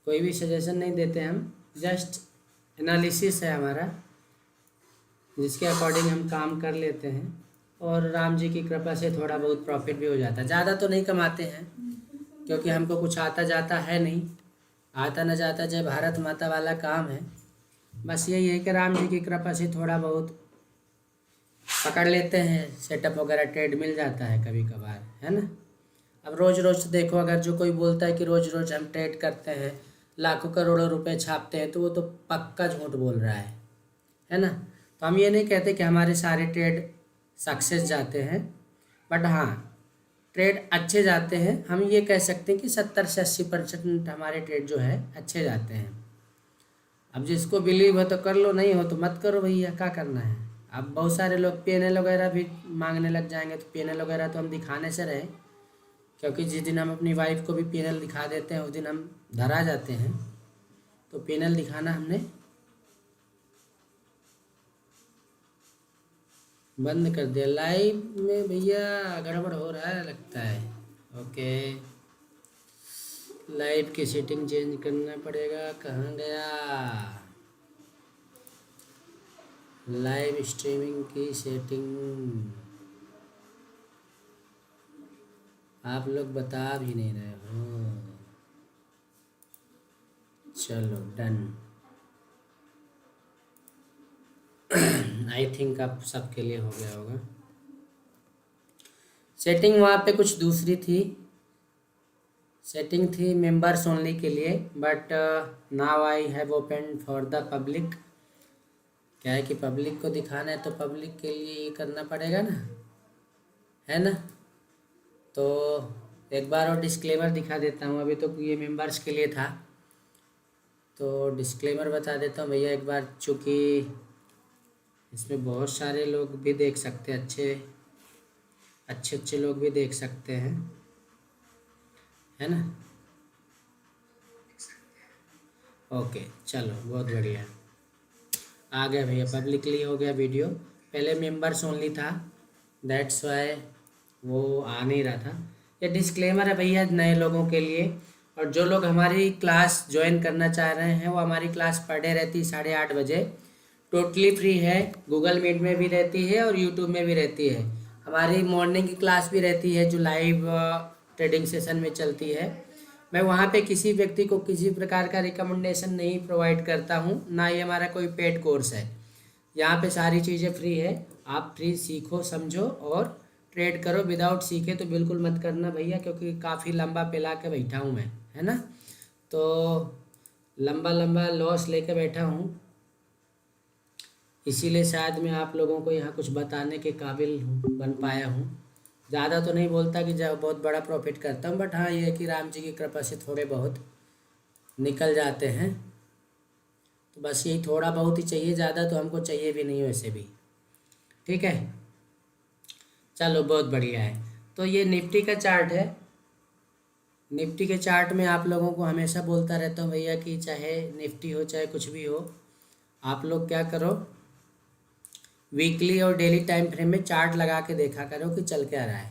कोई भी सजेशन नहीं देते हम, जस्ट एनालिसिस है हमारा, जिसके अकॉर्डिंग हम काम कर लेते हैं। और राम जी की कृपा से थोड़ा बहुत प्रॉफिट भी हो जाता है। ज़्यादा तो नहीं कमाते हैं क्योंकि हमको कुछ आता जाता है नहीं, आता न जाता जय भारत माता वाला काम है। बस यही है कि राम जी की कृपा से थोड़ा बहुत पकड़ लेते हैं, सेटअप वगैरह ट्रेड मिल जाता है कभी कभार, है ना। अब रोज़ रोज़ देखो, अगर जो कोई बोलता है कि रोज़ रोज़ हम ट्रेड करते हैं, लाखों करोड़ों रुपए छापते हैं, तो वो तो पक्का झूठ बोल रहा है ना। तो हम ये नहीं कहते कि हमारे सारे ट्रेड सक्सेस जाते हैं, बट हाँ ट्रेड अच्छे जाते हैं। हम ये कह सकते हैं कि 70 से 80% हमारे ट्रेड जो है अच्छे जाते हैं। अब जिसको बिलीव हो तो कर लो, नहीं हो तो मत करो भैया, क्या करना है। अब बहुत सारे लोग पीएनएल वगैरह भी मांगने लग जाएंगे, तो पीएनएल वगैरह तो हम दिखाने से रहे, क्योंकि जिस दिन हम अपनी वाइफ को भी पीएनएल दिखा देते हैं उस दिन हम धरा जाते हैं। तो पीएनएल दिखाना हमने बंद कर दिया। लाइव में भैया गड़बड़ हो रहा है लगता है। ओके, लाइव की सेटिंग चेंज करना पड़ेगा। कहाँ गया लाइव स्ट्रीमिंग की सेटिंग? आप लोग बता भी नहीं रहे हो। चलो डन। आई थिंक अब सबके लिए हो गया होगा। सेटिंग वहाँ पे कुछ दूसरी थी, सेटिंग थी मेंबर्स ओनली के लिए, but now I have open for the public. क्या है कि पब्लिक को दिखाना है तो पब्लिक के लिए ये करना पड़ेगा ना, है ना। तो एक बार और डिस्क्लेमर दिखा देता हूँ। अभी तो ये मेंबर्स के लिए था, तो डिस्क्लेमर बता देता हूँ भैया एक बार, चूँकि इसमें बहुत सारे लोग भी देख सकते हैं, अच्छे लोग भी देख सकते हैं, है ना। ओके चलो बहुत बढ़िया, आ गया भैया, पब्लिकली हो गया वीडियो। पहले मेंबर्स ओनली था, दैट्स वाई वो आ नहीं रहा था। ये डिस्क्लेमर है भैया नए लोगों के लिए। और जो लोग हमारी क्लास ज्वाइन करना चाह रहे हैं, वो हमारी क्लास पर डे रहती है 8:30 बजे, टोटली फ्री है। गूगल मीट में भी रहती है और यूट्यूब में भी रहती है। हमारी मॉर्निंग की क्लास भी रहती है जो लाइव ट्रेडिंग सेशन में चलती है। मैं वहाँ पे किसी व्यक्ति को किसी प्रकार का रिकमेंडेशन नहीं प्रोवाइड करता हूँ, ना ही हमारा कोई पेड कोर्स है। यहाँ पे सारी चीज़ें फ्री है, आप फ्री सीखो समझो और ट्रेड करो। विदाउट सीखे तो बिल्कुल मत करना भैया, क्योंकि काफ़ी लंबा पिला के बैठा हूँ मैं, है ना। तो लंबा लंबा लॉस लेके बैठा हूँ, इसीलिए शायद मैं आप लोगों को यहाँ कुछ बताने के काबिल बन पाया हूँ। ज़्यादा तो नहीं बोलता कि जब बहुत बड़ा प्रॉफिट करता हूँ, बट हाँ ये है कि राम जी की कृपा से थोड़े बहुत निकल जाते हैं। तो बस यही थोड़ा बहुत ही चाहिए, ज़्यादा तो हमको चाहिए भी नहीं वैसे भी, ठीक है। चलो बहुत बढ़िया है। तो ये निफ्टी का चार्ट है। निफ्टी के चार्ट में आप लोगों को हमेशा बोलता रहता हूँ भैया कि चाहे निफ्टी हो चाहे कुछ भी हो, आप लोग क्या करो, वीकली और डेली टाइम फ्रेम में चार्ट लगा के देखा करो कि चल क्या रहा है।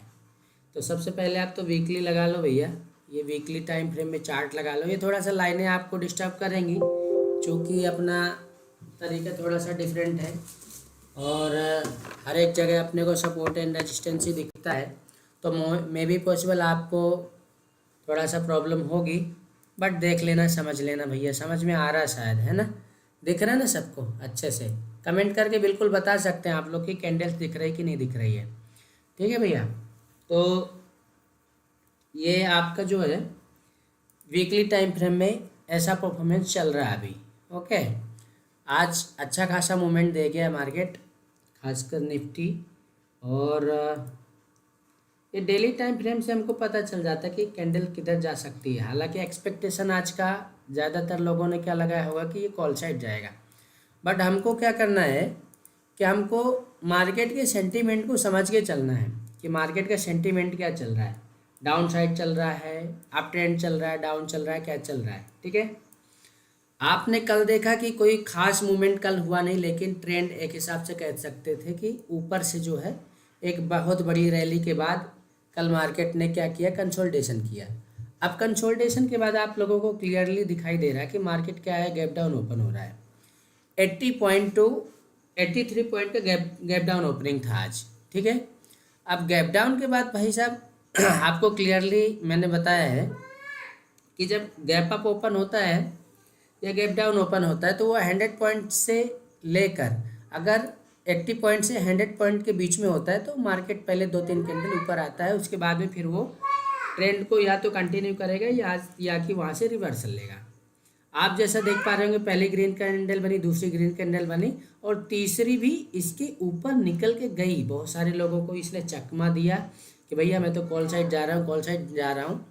तो सबसे पहले आप तो वीकली लगा लो भैया, ये वीकली टाइम फ्रेम में चार्ट लगा लो। ये थोड़ा सा लाइनें आपको डिस्टर्ब करेंगी क्योंकि अपना तरीका थोड़ा सा डिफरेंट है और हर एक जगह अपने को सपोर्ट एंड रेजिस्टेंस ही दिखता है। तो मे बी पॉसिबल आपको थोड़ा सा प्रॉब्लम होगी, बट देख लेना समझ लेना भैया, समझ में आ रहा शायद, है ना। दिख रहा है ना सबको अच्छे से? कमेंट करके बिल्कुल बता सकते हैं आप लोग कि कैंडल्स दिख रही कि नहीं दिख रही है, ठीक है भैया। तो ये आपका जो है वीकली टाइम फ्रेम में ऐसा परफॉर्मेंस चल रहा है अभी। ओके, आज अच्छा खासा मूवमेंट दे गया मार्केट, खासकर निफ्टी। और ये डेली टाइम फ्रेम से हमको पता चल जाता है कि कैंडल किधर जा सकती है। हालांकि एक्सपेक्टेशन आज का ज़्यादातर लोगों ने क्या लगाया होगा कि ये कॉल साइड जाएगा, बट हमको क्या करना है कि हमको मार्केट के सेंटीमेंट को समझ के चलना है कि मार्केट का सेंटीमेंट क्या चल रहा है। डाउन साइड चल रहा है, अप ट्रेंड चल रहा है, डाउन चल रहा है, क्या चल रहा है, ठीक है। आपने कल देखा कि कोई खास मूवमेंट कल हुआ नहीं, लेकिन ट्रेंड एक हिसाब से कह सकते थे कि ऊपर से जो है एक बहुत बड़ी रैली के बाद कल मार्केट ने क्या किया, कंसोलिडेशन किया। अब कंसोलिडेशन के बाद आप लोगों को क्लियरली दिखाई दे रहा है कि मार्केट क्या है, गैप डाउन ओपन हो रहा है। 80 पॉइंट टू 83 पॉइंट का गैप डाउन ओपनिंग था आज, ठीक है। अब गैप डाउन के बाद भाई साहब आपको क्लियरली मैंने बताया है कि जब गैप अप ओपन होता है या गैप डाउन ओपन होता है तो वो 100 पॉइंट से लेकर अगर 80 पॉइंट से 100 पॉइंट के बीच में होता है तो मार्केट पहले 2-3 कैंडल ऊपर आता है, उसके बाद में फिर वो ट्रेंड को या तो कंटिन्यू करेगा या कि वहाँ से रिवर्सल लेगा। आप जैसा देख पा रहे होंगे, पहली ग्रीन कैंडल बनी, दूसरी ग्रीन कैंडल बनी और तीसरी भी इसके ऊपर निकल के गई। बहुत सारे लोगों को इसने चकमा दिया कि भैया मैं तो कॉल साइड जा रहा हूँ, कॉल साइड जा रहा हूँ।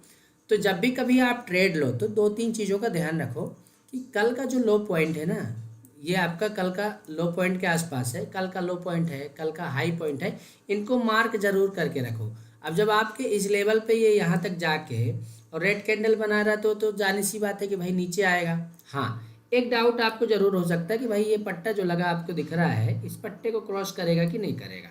तो जब भी कभी आप ट्रेड लो तो 2-3 चीज़ों का ध्यान रखो कि कल का जो लो पॉइंट है ना, ये आपका कल का लो पॉइंट के आसपास है, कल का लो पॉइंट है, कल का हाई पॉइंट है, इनको मार्क जरूर करके रखो। अब जब आपके इस लेवल पे ये यहाँ तक जाके और रेड कैंडल बना रहा तो जानी सी बात है कि भाई नीचे आएगा। हाँ, एक डाउट आपको जरूर हो सकता है कि भाई ये पट्टा जो लगा आपको दिख रहा है, इस पट्टे को क्रॉस करेगा कि नहीं करेगा।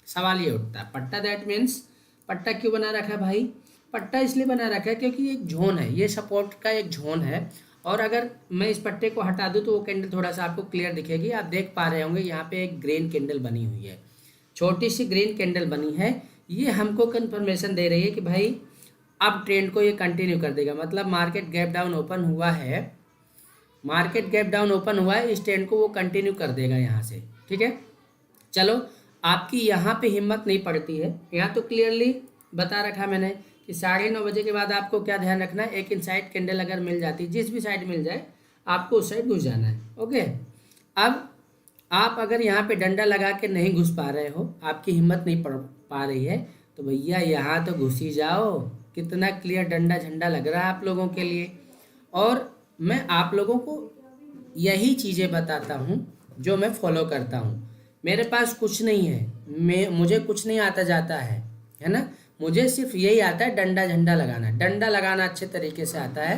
सवाल ये उठता है, पट्टा दैट मीन्स पट्टा क्यों बना रखा है भाई? पट्टा इसलिए बना रखा है क्योंकि ये एक जोन है, ये सपोर्ट का एक जोन है। और अगर मैं इस पट्टे को हटा दूं तो वो कैंडल थोड़ा सा आपको क्लियर दिखेगी। आप देख पा रहे होंगे यहाँ पे एक ग्रीन कैंडल बनी हुई है, छोटी सी ग्रीन कैंडल बनी है। ये हमको कंफर्मेशन दे रही है कि भाई अब ट्रेंड को ये कंटिन्यू कर देगा। मतलब मार्केट गैप डाउन ओपन हुआ है, मार्केट गैप डाउन ओपन हुआ है, इस ट्रेंड को वो कंटिन्यू कर देगा यहाँ से, ठीक है। चलो, आपकी यहाँ पे हिम्मत नहीं पड़ती है, यहाँ तो क्लियरली बता रखा मैंने कि 9:30 बजे के बाद आपको क्या ध्यान रखना है। एक इनसाइड कैंडल अगर मिल जाती, जिस भी साइड मिल जाए, आपको उस साइड घुस जाना है। ओके, अब आप अगर यहाँ पे डंडा लगा के नहीं घुस पा रहे हो, आपकी हिम्मत नहीं पड़ पा रही है, तो भैया यहाँ तो घुस ही जाओ। कितना क्लियर डंडा झंडा लग रहा है आप लोगों के लिए। और मैं आप लोगों को यही चीज़ें बताता हूँ जो मैं फॉलो करता हूँ। मेरे पास कुछ नहीं है, मुझे कुछ नहीं आता जाता है ना। मुझे सिर्फ यही आता है, डंडा झंडा लगाना। डंडा लगाना अच्छे तरीके से आता है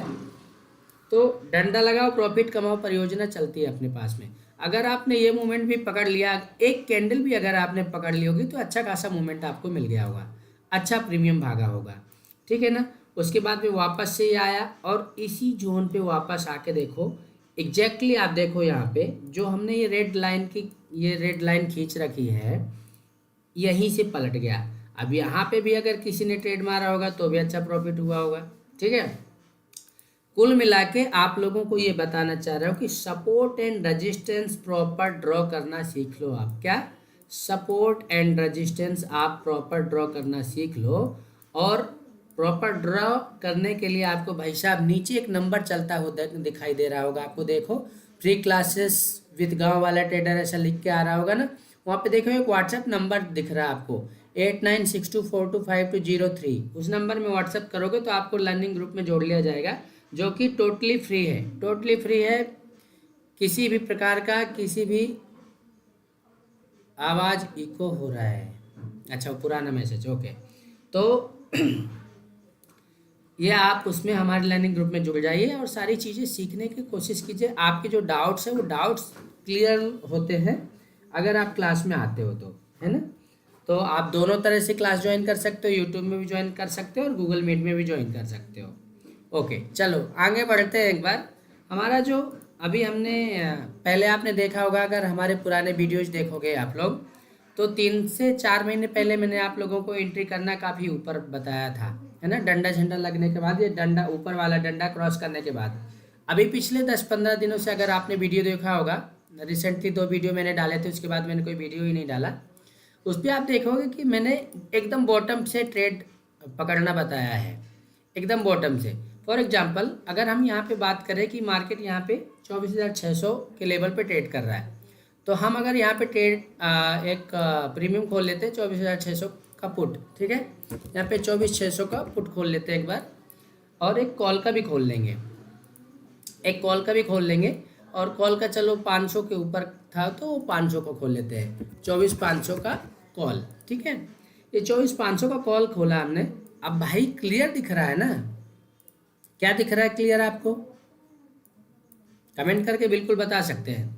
तो डंडा लगाओ, प्रॉफिट कमाओ, परियोजना चलती है अपने पास में। अगर आपने ये मूवमेंट भी पकड़ लिया, एक कैंडल भी अगर आपने पकड़ ली होगी तो अच्छा खासा मूवमेंट आपको मिल गया होगा, अच्छा प्रीमियम भागा होगा, ठीक है ना। उसके बाद में वापस से ये आया और इसी जोन पे वापस आके देखो, एग्जैक्टली आप देखो यहाँ पे जो हमने ये रेड लाइन खींच रखी है, यहीं से पलट गया। अब यहाँ पे भी अगर किसी ने ट्रेड मारा होगा तो भी अच्छा प्रॉफिट हुआ होगा, ठीक है। कुल मिला के आप लोगों को ये बताना चाह रहा हूँ कि support and resistance proper draw करना सीख लो। आप क्या सपोर्ट एंड रेजिस्टेंस आप प्रॉपर ड्रॉ करना सीख लो। और प्रॉपर ड्रॉ करने के लिए आपको भाई साहब नीचे एक नंबर चलता हुआ दिखाई दे रहा होगा आपको, देखो फ्री क्लासेस विद गांव वाला ट्रेडर ऐसा लिख के आ रहा होगा ना, वहाँ पे देखो एक व्हाट्सएप नंबर दिख रहा है आपको 8962425203। उस नंबर में व्हाट्सएप करोगे तो आपको लर्निंग ग्रुप में जोड़ लिया जाएगा, जो कि टोटली फ्री है, टोटली फ्री है। किसी भी प्रकार का किसी भी आवाज़ इको हो रहा है, अच्छा पुराना मैसेज, ओके। तो ये आप उसमें हमारे लर्निंग ग्रुप में जुड़ जाइए और सारी चीज़ें सीखने की कोशिश कीजिए। आपके जो डाउट्स हैं वो डाउट्स क्लियर होते हैं अगर आप क्लास में आते हो तो, है ना। तो आप दोनों तरह से क्लास ज्वाइन कर सकते हो, यूट्यूब में भी ज्वाइन कर सकते हो और गूगल मीट में भी ज्वाइन कर सकते हो। ओके, चलो आगे बढ़ते हैं। एक बार हमारा जो अभी हमने पहले आपने देखा होगा, अगर हमारे पुराने वीडियोज देखोगे आप लोग तो 3 से 4 महीने पहले मैंने आप लोगों को एंट्री करना काफ़ी ऊपर बताया था, है ना। डंडा झंडा लगने के बाद, ये डंडा ऊपर वाला डंडा क्रॉस करने के बाद, अभी पिछले 10-15 दिनों से अगर आपने वीडियो देखा होगा, रिसेंटली 2 वीडियो मैंने डाले थे, उसके बाद मैंने कोई वीडियो ही नहीं डाला। उस पर आप देखोगे कि मैंने एकदम बॉटम से ट्रेड पकड़ना बताया है, एकदम बॉटम से। फॉर एग्जांपल अगर हम यहाँ पे बात करें कि मार्केट यहाँ पे 24,600 के लेवल पे ट्रेड कर रहा है, तो हम अगर यहाँ पे ट्रेड एक प्रीमियम खोल लेते हैं 24,600 का पुट, ठीक है। यहाँ पे 24,600 का पुट खोल लेते हैं एक बार, और एक कॉल का भी खोल लेंगे, एक कॉल का भी खोल लेंगे। और कॉल का चलो 500 के ऊपर था तो 500 को खोल लेते हैं, 24,500 का कॉल, ठीक है। ये 24,500 का कॉल खोला हमने। अब भाई क्लियर दिख रहा है ना, क्या दिख रहा है क्लियर आपको? कमेंट करके बिल्कुल बता सकते हैं।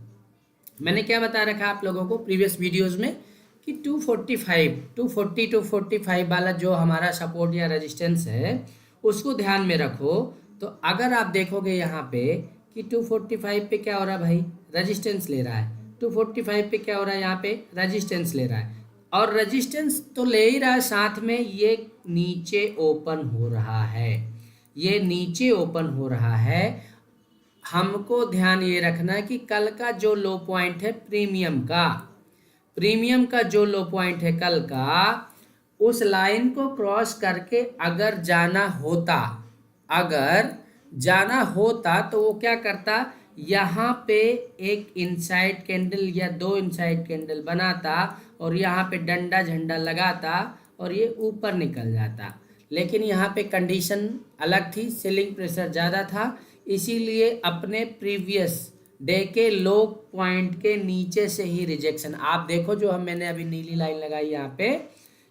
मैंने क्या बता रखा आप लोगों को प्रीवियस वीडियोस में कि 240 टू 45 वाला जो हमारा सपोर्ट या रेजिस्टेंस है उसको ध्यान में रखो। तो अगर आप देखोगे यहाँ पे कि 245 पे क्या हो रहा है भाई, रेजिस्टेंस ले रहा है। 245 पे क्या हो रहा है, यहाँ पे रेजिस्टेंस ले रहा है, और रेजिस्टेंस तो ले ही रहा है, साथ में ये नीचे ओपन हो रहा है, ये नीचे ओपन हो रहा है। हमको ध्यान ये रखना है कि कल का जो लो पॉइंट है प्रीमियम का जो लो पॉइंट है कल का, उस लाइन को क्रॉस करके अगर जाना होता तो वो क्या करता, यहाँ पे एक इनसाइड कैंडल या दो इनसाइड कैंडल बनाता और यहाँ पे डंडा झंडा लगाता और ये ऊपर निकल जाता। लेकिन यहाँ पे कंडीशन अलग थी, सेलिंग प्रेशर ज़्यादा था, इसीलिए अपने प्रीवियस डे के लो पॉइंट के नीचे से ही रिजेक्शन, आप देखो जो मैंने अभी नीली लाइन लगाई यहाँ पे,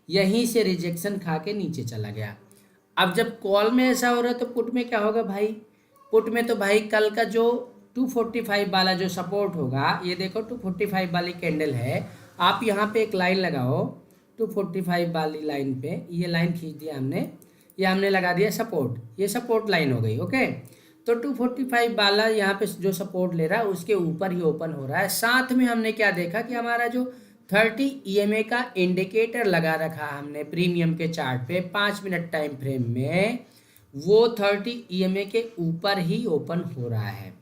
यहीं से रिजेक्शन खा के नीचे चला गया। अब जब कॉल में ऐसा हो रहा है तो पुट में क्या होगा भाई, पुट में तो भाई कल का जो 245 वाला जो सपोर्ट होगा, ये देखो 245 वाली कैंडल है, आप यहाँ पे एक लाइन लगाओ 245 वाली लाइन पे, ये लाइन खींच दिया हमने, ये हमने लगा दिया सपोर्ट, ये सपोर्ट लाइन हो गई। ओके, तो 245 वाला यहाँ पे जो सपोर्ट ले रहा है उसके ऊपर ही ओपन हो रहा है। साथ में हमने क्या देखा कि हमारा जो 30 EMA का इंडिकेटर लगा रखा हमने प्रीमियम के चार्ट पे 5 मिनट टाइम फ्रेम में, वो 30 EMA के ऊपर ही ओपन हो रहा है।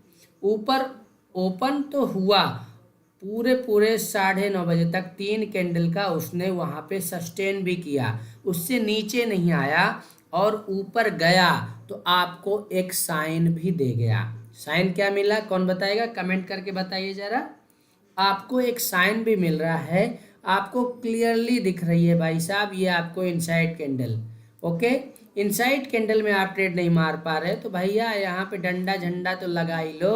ऊपर ओपन तो हुआ पूरे 9:30 बजे तक, 3 कैंडल का उसने वहाँ पे सस्टेन भी किया, उससे नीचे नहीं आया और ऊपर गया तो आपको एक साइन भी दे गया। साइन क्या मिला, कौन बताएगा, कमेंट करके बताइए ज़रा। आपको एक साइन भी मिल रहा है, आपको क्लियरली दिख रही है भाई साहब, ये आपको inside candle. Okay, inside candle में आप ट्रेड नहीं मार पा रहे तो भैया यहाँ पे डंडा झंडा तो लगा ही लो।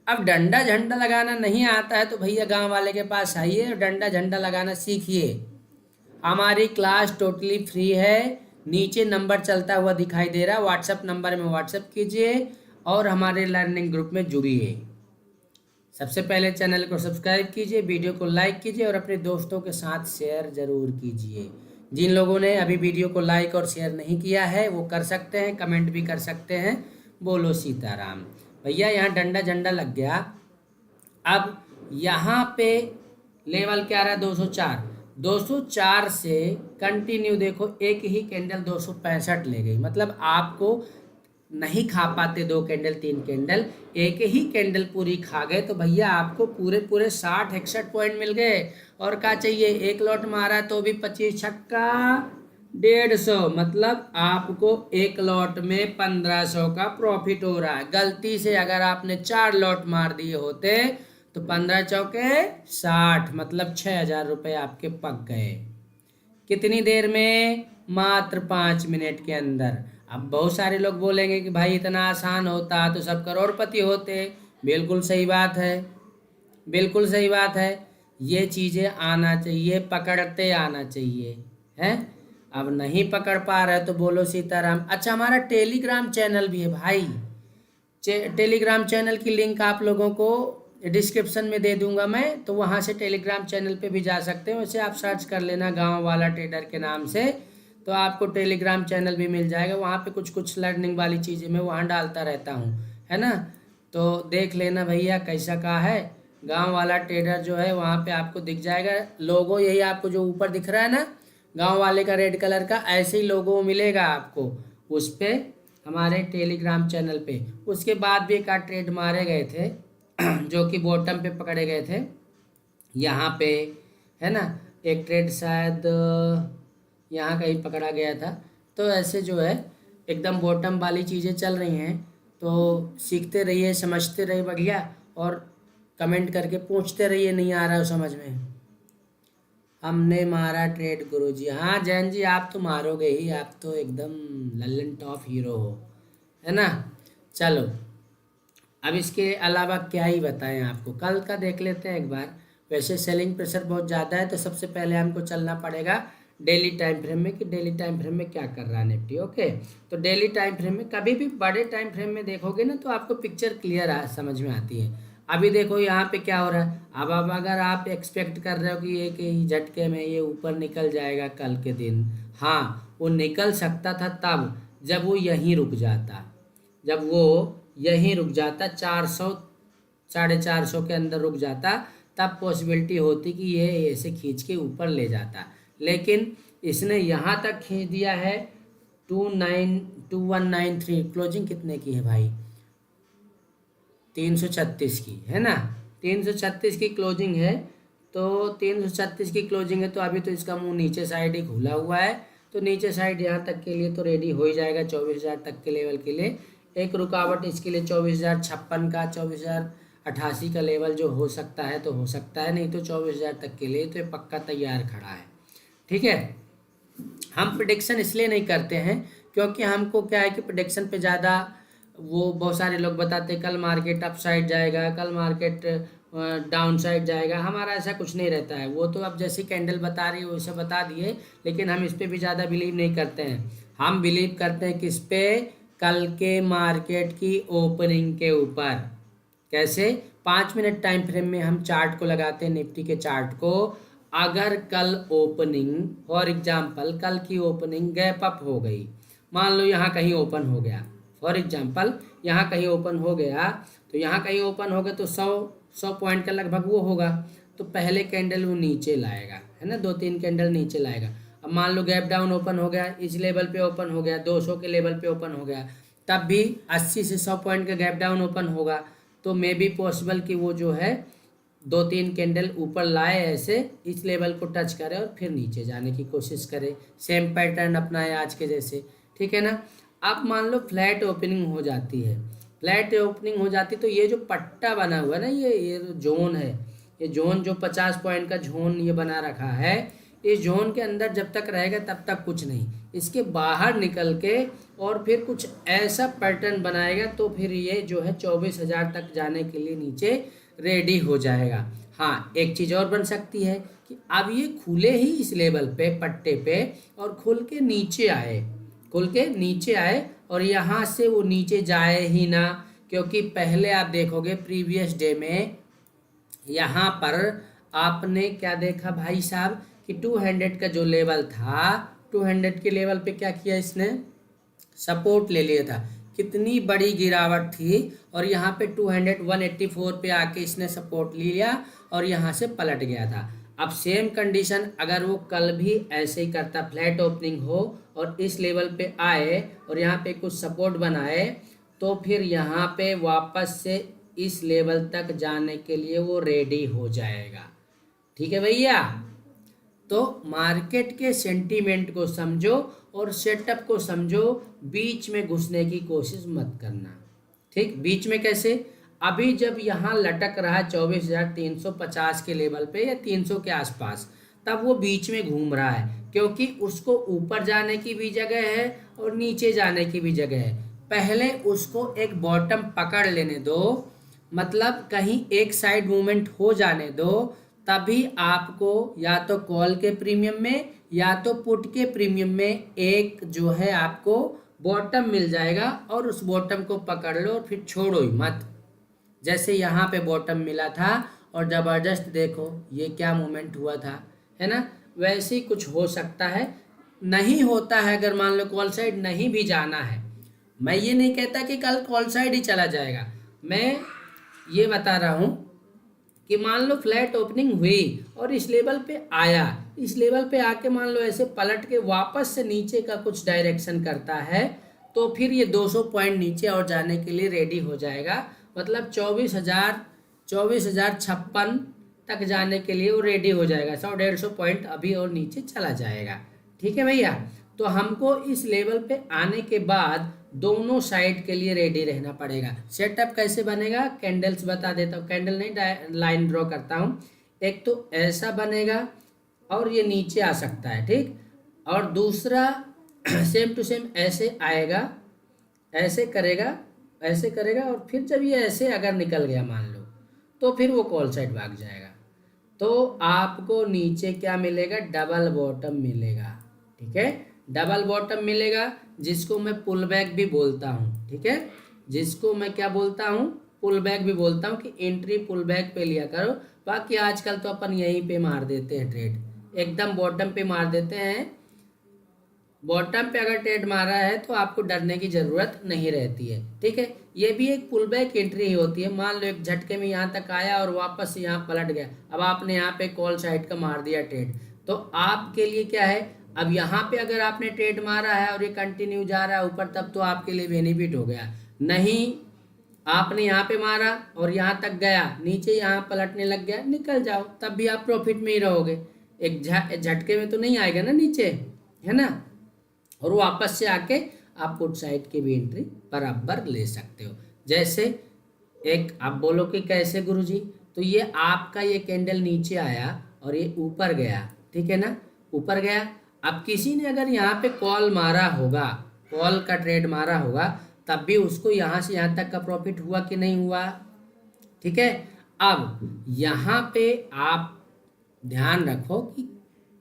अब डंडा झंडा लगाना नहीं आता है तो भैया गांव वाले के पास आइए और डंडा झंडा लगाना सीखिए। हमारी क्लास टोटली फ्री है, नीचे नंबर चलता हुआ दिखाई दे रहा है, व्हाट्सएप नंबर में व्हाट्सएप कीजिए और हमारे लर्निंग ग्रुप में जुड़िए। सबसे पहले चैनल को सब्सक्राइब कीजिए, वीडियो को लाइक कीजिए और अपने दोस्तों के साथ शेयर ज़रूर कीजिए। जिन लोगों ने अभी वीडियो को लाइक और शेयर नहीं किया है वो कर सकते हैं, कमेंट भी कर सकते हैं। बोलो सीताराम। भैया यहाँ डंडा झंडा लग गया। अब यहाँ पे लेवल क्या रहा, 204 से कंटिन्यू देखो एक ही कैंडल 265 ले गई, मतलब आपको नहीं खा पाते 2 कैंडल 3 कैंडल, एक ही कैंडल पूरी खा गए तो भैया आपको पूरे 60-61 पॉइंट मिल गए। और क्या चाहिए, एक लॉट मारा तो भी 25 छक्का 150, मतलब आपको एक लॉट में 1500 का प्रॉफिट हो रहा है। गलती से अगर आपने 4 लॉट मार दिए होते तो 15 चौके 60, मतलब 6000 रुपये आपके पक गए। कितनी देर में, मात्र 5 मिनट के अंदर। अब बहुत सारे लोग बोलेंगे कि भाई इतना आसान होता तो सब करोड़पति होते। बिल्कुल सही बात है, बिल्कुल सही बात है। ये चीज़ें आना चाहिए, पकड़ते आना चाहिए है। अब नहीं पकड़ पा रहे तो बोलो सीताराम। अच्छा, हमारा टेलीग्राम चैनल भी है भाई, टेलीग्राम चैनल की लिंक आप लोगों को डिस्क्रिप्शन में दे दूंगा मैं, तो वहाँ से टेलीग्राम चैनल पे भी जा सकते हैं। वैसे आप सर्च कर लेना गांव वाला ट्रेडर के नाम से, तो आपको टेलीग्राम चैनल भी मिल जाएगा। वहाँ पे कुछ लर्निंग वाली चीज़ें मैं वहाँ डालता रहता हूँ, है ना। तो देख लेना भैया कैसा का है गांव वाला ट्रेडर जो है, वहाँ पे आपको दिख जाएगा लोगो। यही आपको जो ऊपर दिख रहा है ना गांव वाले का रेड कलर का, ऐसे ही लोगो मिलेगा आपको उस पर, हमारे टेलीग्राम चैनल पे। उसके बाद भी एक आध ट्रेड मारे गए थे जो कि बॉटम पे पकड़े गए थे यहाँ पे, है ना। एक ट्रेड शायद यहाँ कहीं पकड़ा गया था। तो ऐसे जो है एकदम बॉटम वाली चीज़ें चल रही हैं, तो सीखते रहिए, समझते रहिए बढ़िया, और कमेंट करके पूछते रहिए नहीं आ रहा हो समझ में। हमने मारा ट्रेड गुरुजी। हाँ जैन जी, आप तो मारोगे ही, आप तो एकदम लल्लन टॉप हीरो हो, है ना। चलो अब इसके अलावा क्या ही बताएं आपको, कल का देख लेते हैं एक बार। वैसे सेलिंग प्रेशर बहुत ज़्यादा है, तो सबसे पहले हमको चलना पड़ेगा डेली टाइम फ्रेम में कि डेली टाइम फ्रेम में क्या कर रहा है निफ्टी। ओके, तो डेली टाइम फ्रेम में कभी भी बड़े टाइम फ्रेम में देखोगे ना तो आपको पिक्चर क्लियर समझ में आती है। अभी देखो यहाँ पे क्या हो रहा है। अब अगर आप एक्सपेक्ट कर रहे हो कि एक ही झटके में ये ऊपर निकल जाएगा कल के दिन, हाँ वो निकल सकता था तब जब वो यहीं रुक जाता, जब वो यहीं रुक जाता 400 450 के अंदर रुक जाता, तब पॉसिबिलिटी होती कि ये ऐसे खींच के ऊपर ले जाता। लेकिन इसने यहाँ तक खींच दिया है 2193। क्लोजिंग कितने की है भाई? 336 की है ना, 336 की क्लोजिंग है। तो 336 की क्लोजिंग है तो अभी तो इसका मुंह नीचे साइड ही खुला हुआ है, तो नीचे साइड यहाँ तक के लिए तो रेडी हो ही जाएगा 24,000 तक के लेवल के लिए। एक रुकावट इसके लिए 24,056 का, 24,088 का लेवल जो हो सकता है तो हो सकता है, नहीं तो 24,000 तक के लिए तो ये पक्का तैयार खड़ा है। ठीक है, हम प्रिडिक्शन इसलिए नहीं करते हैं क्योंकि हमको क्या है कि प्रिडिक्शन पे ज़्यादा वो बहुत सारे लोग बताते हैं कल मार्केट अप साइड जाएगा, कल मार्केट डाउन साइड जाएगा। हमारा ऐसा कुछ नहीं रहता है, वो तो अब जैसी कैंडल बता रही है वैसे बता दिए, लेकिन हम इस पर भी ज़्यादा बिलीव नहीं करते हैं। हम बिलीव करते हैं किस पे? कल के मार्केट की ओपनिंग के ऊपर। कैसे? 5 मिनट टाइम फ्रेम में हम चार्ट को लगाते हैं, निफ्टी के चार्ट को। अगर कल ओपनिंग, फॉर एग्जांपल कल की ओपनिंग गैप अप हो गई, मान लो यहाँ कहीं ओपन हो गया, फॉर एग्जांपल यहाँ कहीं ओपन हो गया, तो यहाँ कहीं ओपन हो गया तो 100 पॉइंट का लगभग वो होगा, तो पहले कैंडल वो नीचे लाएगा, है ना, 2-3 कैंडल नीचे लाएगा। अब मान लो गैप डाउन ओपन हो गया, इस लेवल पे ओपन हो गया, 200 के लेवल पे ओपन हो गया, तब भी 80 से 100 पॉइंट का गैप डाउन ओपन होगा, तो मे बी पॉसिबल कि वो जो है 2-3 कैंडल ऊपर लाए, ऐसे इस लेवल को टच करे और फिर नीचे जाने की कोशिश करे, सेम पैटर्न अपनाए आज के जैसे। ठीक है ना। अब मान लो फ्लैट ओपनिंग हो जाती है, फ्लैट ओपनिंग हो जाती तो ये जो पट्टा बना हुआ है ना, ये जोन है, ये जोन जो 50 पॉइंट का जोन ये बना रखा है, इस जोन के अंदर जब तक रहेगा तब तक कुछ नहीं, इसके बाहर निकल के और फिर कुछ ऐसा पैटर्न बनाएगा तो फिर ये जो है 24,000 तक जाने के लिए नीचे रेडी हो जाएगा। हाँ, एक चीज़ और बन सकती है कि अब ये खुले ही इस लेवल पे पट्टे पे और खुल के नीचे आए, खुल के नीचे आए और यहाँ से वो नीचे जाए ही ना, क्योंकि पहले आप देखोगे प्रीवियस डे में यहाँ पर आपने क्या देखा भाई साहब कि 200 का जो लेवल था, 200 के लेवल पे क्या किया इसने? सपोर्ट ले लिया था। कितनी बड़ी गिरावट थी और यहाँ पे 184 पे आके इसने सपोर्ट लिया और यहाँ से पलट गया था। अब सेम कंडीशन अगर वो कल भी ऐसे ही करता, फ्लैट ओपनिंग हो और इस लेवल पे आए और यहाँ पे कुछ सपोर्ट बनाए, तो फिर यहाँ पे वापस से इस लेवल तक जाने के लिए वो रेडी हो जाएगा। ठीक है भैया, तो मार्केट के सेंटीमेंट को समझो और सेटअप को समझो, बीच में घुसने की कोशिश मत करना। ठीक, बीच में कैसे? अभी जब यहाँ लटक रहा है 24,350 के लेवल पे या 300 के आसपास, तब वो बीच में घूम रहा है, क्योंकि उसको ऊपर जाने की भी जगह है और नीचे जाने की भी जगह है। पहले उसको एक बॉटम पकड़ लेने दो, मतलब कहीं एक साइड मूवमेंट हो जाने दो, तभी आपको या तो कॉल के प्रीमियम में या तो पुट के प्रीमियम में एक जो है आपको बॉटम मिल जाएगा, और उस बॉटम को पकड़ लो और फिर छोड़ो ही मत। जैसे यहाँ पे बॉटम मिला था और ज़बरदस्त देखो ये क्या मूवमेंट हुआ था, है ना, वैसे ही कुछ हो सकता है। नहीं होता है अगर मान लो कॉल साइड नहीं भी जाना है, मैं ये नहीं कहता कि कल कॉल साइड ही चला जाएगा, मैं ये बता रहा हूँ कि मान लो फ्लैट ओपनिंग हुई और इस लेवल पे आया, इस लेवल पे आके मान लो ऐसे पलट के वापस से नीचे का कुछ डायरेक्शन करता है, तो फिर ये 200 पॉइंट नीचे और जाने के लिए रेडी हो जाएगा, मतलब 24,056 तक जाने के लिए वो रेडी हो जाएगा। 100-150 पॉइंट अभी और नीचे चला जाएगा। ठीक है भैया, तो हमको इस लेवल पे आने के बाद दोनों साइड के लिए रेडी रहना पड़ेगा। सेटअप कैसे बनेगा कैंडल्स बता देता हूँ, कैंडल नहीं लाइन ड्रॉ करता हूँ। एक तो ऐसा बनेगा और ये नीचे आ सकता है, ठीक, और दूसरा सेम टू सेम ऐसे आएगा, ऐसे करेगा, ऐसे करेगा, और फिर जब ये ऐसे अगर निकल गया मान लो, तो फिर वो कॉल साइड भाग जाएगा, तो आपको नीचे क्या मिलेगा? डबल बॉटम मिलेगा। ठीक है, डबल बॉटम मिलेगा, जिसको मैं पुल बैक भी बोलता हूँ। ठीक है, जिसको मैं क्या बोलता हूँ? पुल बैक भी बोलता हूँ कि एंट्री पुल बैक पे लिया करो। बाकी आजकल तो अपन यहीं पे मार देते हैं ट्रेड, एकदम बॉटम पे मार देते हैं। बॉटम पे अगर ट्रेड मारा है तो आपको डरने की ज़रूरत नहीं रहती है, ठीक है। ये भी एक पुल बैक एंट्री ही होती है। मान लो एक झटके में यहाँ तक आया और वापस यहाँ पलट गया, अब आपने यहाँ पे कॉल साइड का मार दिया ट्रेड, तो आपके लिए क्या है, अब यहाँ पे अगर आपने ट्रेड मारा है और ये कंटिन्यू जा रहा है ऊपर, तब तो आपके लिए बेनिफिट हो गया। नहीं, आपने यहाँ पे मारा और यहाँ तक गया, नीचे यहाँ पलटने लग गया, निकल जाओ, तब भी आप प्रॉफिट में ही रहोगे। एक झटके में तो नहीं आएगा ना नीचे, है ना। और वापस से आके आप पुट साइड की भी एंट्री बराबर ले सकते हो। जैसे एक आप बोलो कि कैसे गुरुजी, तो ये आपका ये कैंडल नीचे आया और ये ऊपर गया, ठीक है ना, ऊपर गया। अब किसी ने अगर यहाँ पे कॉल मारा होगा, कॉल का ट्रेड मारा होगा, तब भी उसको यहाँ से यहाँ तक का प्रॉफिट हुआ कि नहीं हुआ, ठीक है। अब यहाँ पे आप ध्यान रखो कि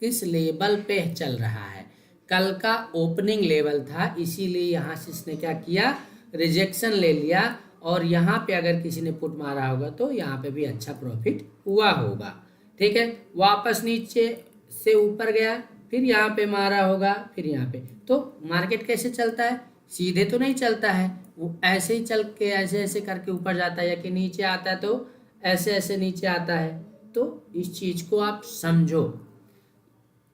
किस लेवल पे चल रहा है। कल का ओपनिंग लेवल था, इसीलिए यहाँ से इसने क्या किया, रिजेक्शन ले लिया, और यहाँ पे अगर किसी ने पुट मारा होगा तो यहाँ पे भी अच्छा प्रॉफिट हुआ होगा, ठीक है। वापस नीचे से ऊपर गया, फिर यहाँ पे मारा होगा, फिर यहाँ पे। तो मार्केट कैसे चलता है, सीधे तो नहीं चलता है, वो ऐसे ही चल के ऐसे ऐसे करके ऊपर जाता है, या कि नीचे आता है तो ऐसे ऐसे नीचे आता है। तो इस चीज़ को आप समझो,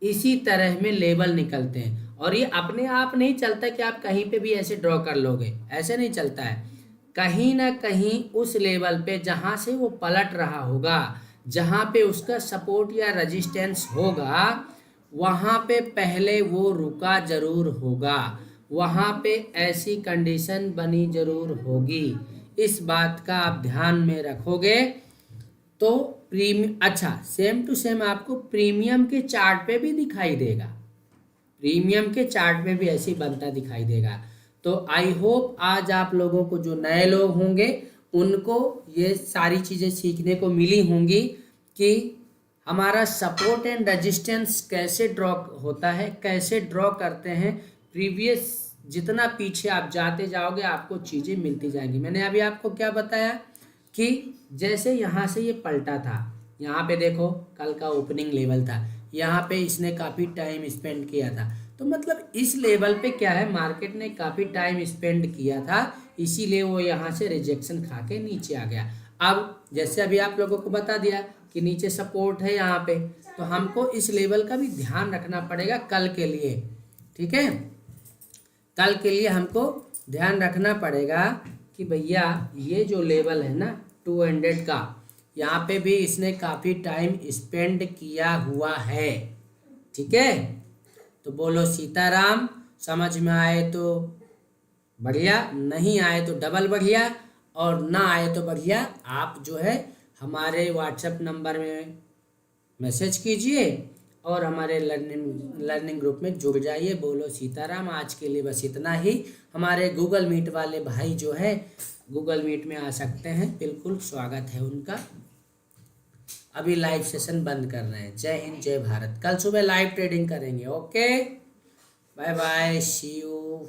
इसी तरह में लेवल निकलते हैं, और ये अपने आप नहीं चलता कि आप कहीं पे भी ऐसे ड्रॉ कर लोगे, ऐसे नहीं चलता है। कहीं ना कहीं उस लेवल पे जहाँ से वो पलट रहा होगा, जहाँ पे उसका सपोर्ट या रेजिस्टेंस होगा, वहाँ पे पहले वो रुका जरूर होगा, वहाँ पे ऐसी कंडीशन बनी जरूर होगी। इस बात का आप ध्यान में रखोगे तो अच्छा, सेम टू सेम आपको प्रीमियम के चार्ट पे भी दिखाई देगा, प्रीमियम के चार्ट पे भी ऐसे ही बनता दिखाई देगा। तो आई होप आज आप लोगों को, जो नए लोग होंगे उनको ये सारी चीज़ें सीखने को मिली होंगी कि हमारा सपोर्ट एंड रेजिस्टेंस कैसे ड्रॉ होता है, कैसे ड्रॉ करते हैं। प्रीवियस जितना पीछे आप जाते जाओगे आपको चीज़ें मिलती जाएंगी। मैंने अभी आपको क्या बताया कि जैसे यहाँ से ये पलटा था, यहाँ पे देखो कल का ओपनिंग लेवल था, यहाँ पे इसने काफ़ी टाइम स्पेंड किया था, तो मतलब इस लेवल पे क्या है, मार्केट ने काफ़ी टाइम स्पेंड किया था, इसीलिए वो यहाँ से रिजेक्शन खा के नीचे आ गया। अब जैसे अभी आप लोगों को बता दिया कि नीचे सपोर्ट है यहाँ पे, तो हमको इस लेवल का भी ध्यान रखना पड़ेगा कल के लिए, ठीक है। कल के लिए हमको ध्यान रखना पड़ेगा कि भैया ये जो लेवल है ना 200 का, यहाँ पे भी इसने काफ़ी टाइम स्पेंड किया हुआ है, ठीक है। तो बोलो सीताराम। समझ में आए तो बढ़िया, नहीं आए तो डबल बढ़िया, और ना आए तो बढ़िया, आप जो है हमारे व्हाट्सएप नंबर में मैसेज कीजिए और हमारे लर्निंग ग्रुप में जुड़ जाइए। बोलो सीताराम। आज के लिए बस इतना ही। हमारे गूगल मीट वाले भाई जो है गूगल मीट में आ सकते हैं, बिल्कुल स्वागत है उनका। अभी लाइव सेशन बंद कर रहे हैं। जय हिंद, जय भारत। कल सुबह लाइव ट्रेडिंग करेंगे। Okay, bye bye, see you.